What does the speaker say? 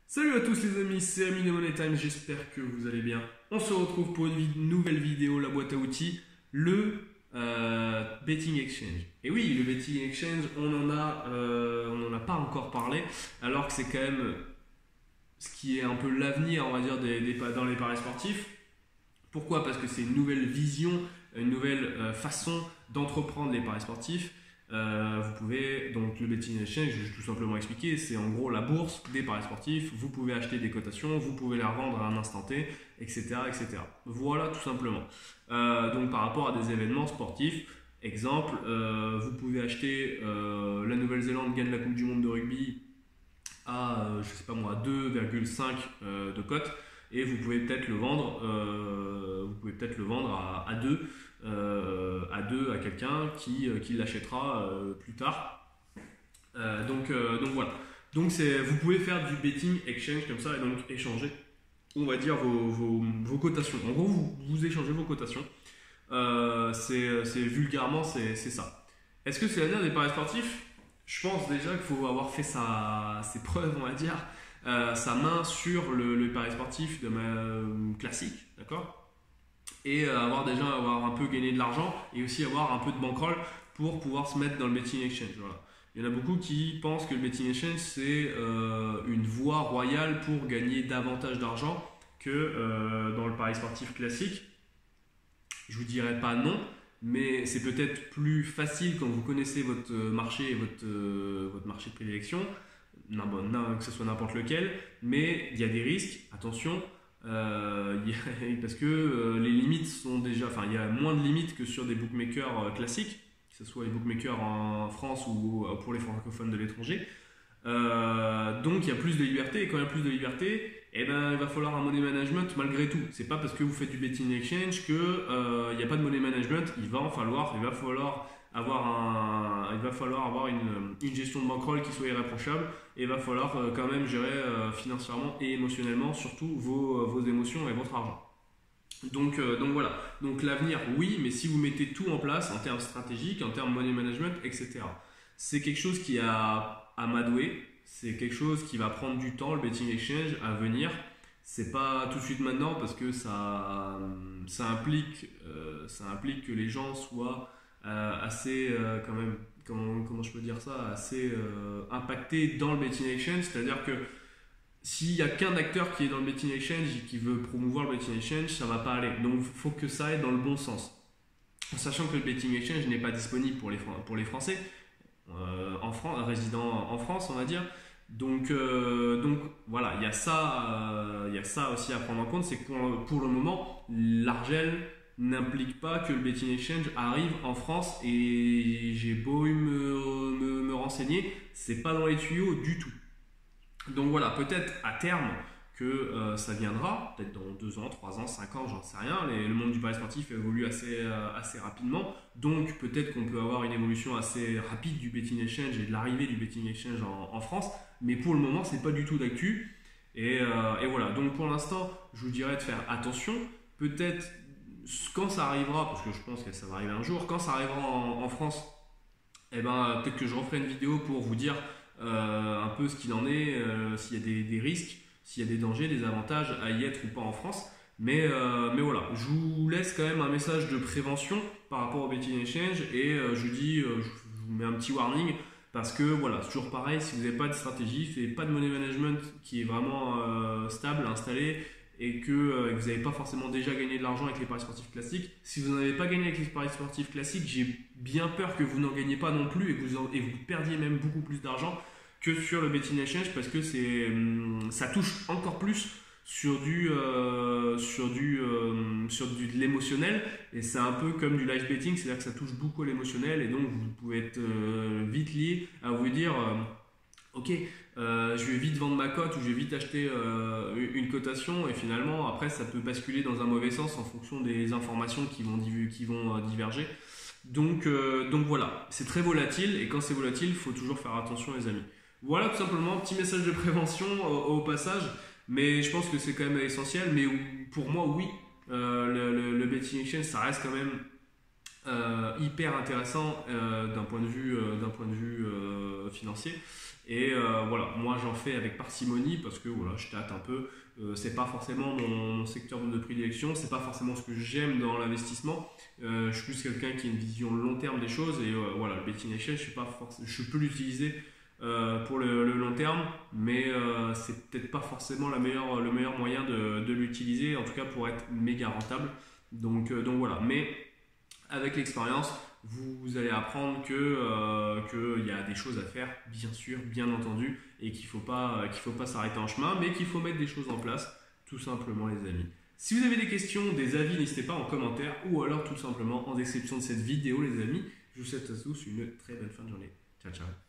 Salut à tous les amis, c'est Ami de Money Time, j'espère que vous allez bien. On se retrouve pour une nouvelle vidéo, la boîte à outils, le Betting Exchange. Et oui, le Betting Exchange, on en a pas encore parlé, alors que c'est quand même ce qui est un peu l'avenir, on va dire, dans les paris sportifs. Pourquoi? Parce que c'est une nouvelle vision, une nouvelle façon d'entreprendre les paris sportifs. Vous pouvez, donc le betting exchange, je vais tout simplement expliquer, c'est en gros la bourse des paris sportifs. Vous pouvez acheter des cotations, vous pouvez les revendre à un instant T, etc., etc. Voilà tout simplement. Donc par rapport à des événements sportifs, exemple, vous pouvez acheter la Nouvelle-Zélande gagne la Coupe du Monde de rugby à, je sais pas moi, 2,5 de cote. Et vous pouvez peut-être le vendre, à 2 à quelqu'un qui l'achètera plus tard. Donc voilà. Donc vous pouvez faire du betting exchange comme ça et donc échanger, on va dire, vos cotations. En gros, vous échangez vos cotations. Vulgairement, c'est ça. Est-ce que c'est l'avenir des paris sportifs? Je pense déjà qu'il faut avoir fait ses preuves, on va dire, sa main sur le pari sportif classique, d'accord? Et avoir un peu gagné de l'argent et aussi avoir un peu de bankroll pour pouvoir se mettre dans le betting exchange. Voilà. Il y en a beaucoup qui pensent que le betting exchange c'est une voie royale pour gagner davantage d'argent que dans le pari sportif classique. Je vous dirais pas non, mais c'est peut-être plus facile quand vous connaissez votre marché et votre marché de prédilection, que ce soit n'importe lequel, mais il y a des risques, attention. Parce que les limites sont déjà, enfin il y a moins de limites que sur des bookmakers classiques, que ce soit les bookmakers en France ou pour les francophones de l'étranger. Donc il y a plus de liberté, et quand il y a plus de liberté, il va falloir un money management malgré tout. C'est pas parce que vous faites du betting exchange que il n'y a pas de money management. Il va falloir avoir une gestion de bankroll qui soit irréprochable, et il va falloir quand même gérer financièrement et émotionnellement surtout vos émotions et votre argent. Donc voilà, donc l'avenir oui, mais si vous mettez tout en place en termes stratégiques, en termes money management, etc. C'est quelque chose qui a amadoué, c'est quelque chose qui va prendre du temps, le betting exchange à venir. C'est pas tout de suite maintenant parce que ça implique que les gens soient assez quand même, comment je peux dire ça, assez impactés dans le betting exchange. C'est-à-dire que s'il n'y a qu'un acteur qui est dans le betting exchange et qui veut promouvoir le betting exchange, ça ne va pas aller. Donc il faut que ça aille dans le bon sens. En sachant que le betting exchange n'est pas disponible pour les Français, résidents en France, on va dire. Donc voilà, il y a ça aussi à prendre en compte, c'est que pour le moment, l'Argel n'implique pas que le betting exchange arrive en France, et j'ai beau me renseigner, c'est pas dans les tuyaux du tout. Donc voilà, peut-être à terme que ça viendra, peut-être dans 2 ans, 3 ans, 5 ans, j'en sais rien. Le monde du pari sportif évolue assez rapidement, donc peut-être qu'on peut avoir une évolution assez rapide du betting exchange et de l'arrivée du betting exchange en France, mais pour le moment, c'est pas du tout d'actu. Et voilà, donc pour l'instant, je vous dirais de faire attention. Peut-être quand ça arrivera, parce que je pense que ça va arriver un jour, quand ça arrivera en France, peut-être que je referai une vidéo pour vous dire un peu ce qu'il en est, s'il y a des risques, s'il y a des dangers, des avantages à y être ou pas en France. Mais voilà, je vous laisse quand même un message de prévention par rapport au betting exchange, et je vous mets un petit warning, parce que voilà, c'est toujours pareil, si vous n'avez pas de stratégie, si vous n'avez pas de money management qui est vraiment stable, installé, et que vous n'avez pas forcément déjà gagné de l'argent avec les paris sportifs classiques. Si vous n'en avez pas gagné avec les paris sportifs classiques, j'ai bien peur que vous n'en gagnez pas non plus, et que vous perdiez même beaucoup plus d'argent que sur le betting exchange, parce que ça touche encore plus sur de l'émotionnel, et c'est un peu comme du live betting, c'est-à-dire que ça touche beaucoup à l'émotionnel, et donc vous pouvez être vite lié à vous dire ok, je vais vite vendre ma cote, ou je vais vite acheter une cotation, et finalement après ça peut basculer dans un mauvais sens en fonction des informations qui vont diverger. Donc voilà, c'est très volatile, et quand c'est volatile, il faut toujours faire attention, les amis. Voilà, tout simplement, petit message de prévention au passage, mais je pense que c'est quand même essentiel. Mais pour moi, oui, le betting exchange, ça reste quand même hyper intéressant d'un point de vue financier. Et voilà, moi j'en fais avec parcimonie parce que voilà, je tâte un peu. C'est pas forcément mon secteur de prédilection, c'est pas forcément ce que j'aime dans l'investissement. Je suis plus quelqu'un qui a une vision long terme des choses et voilà, le betting exchange, je peux l'utiliser pour le long terme, mais c'est peut-être pas forcément le meilleur moyen de l'utiliser, en tout cas pour être méga rentable. Donc voilà, mais avec l'expérience, vous allez apprendre qu'il y a des choses à faire, bien sûr, bien entendu, et qu'il faut pas s'arrêter en chemin, mais qu'il faut mettre des choses en place, tout simplement les amis. Si vous avez des questions, des avis, n'hésitez pas en commentaire ou alors tout simplement en description de cette vidéo les amis. Je vous souhaite à tous une très bonne fin de journée. Ciao ciao.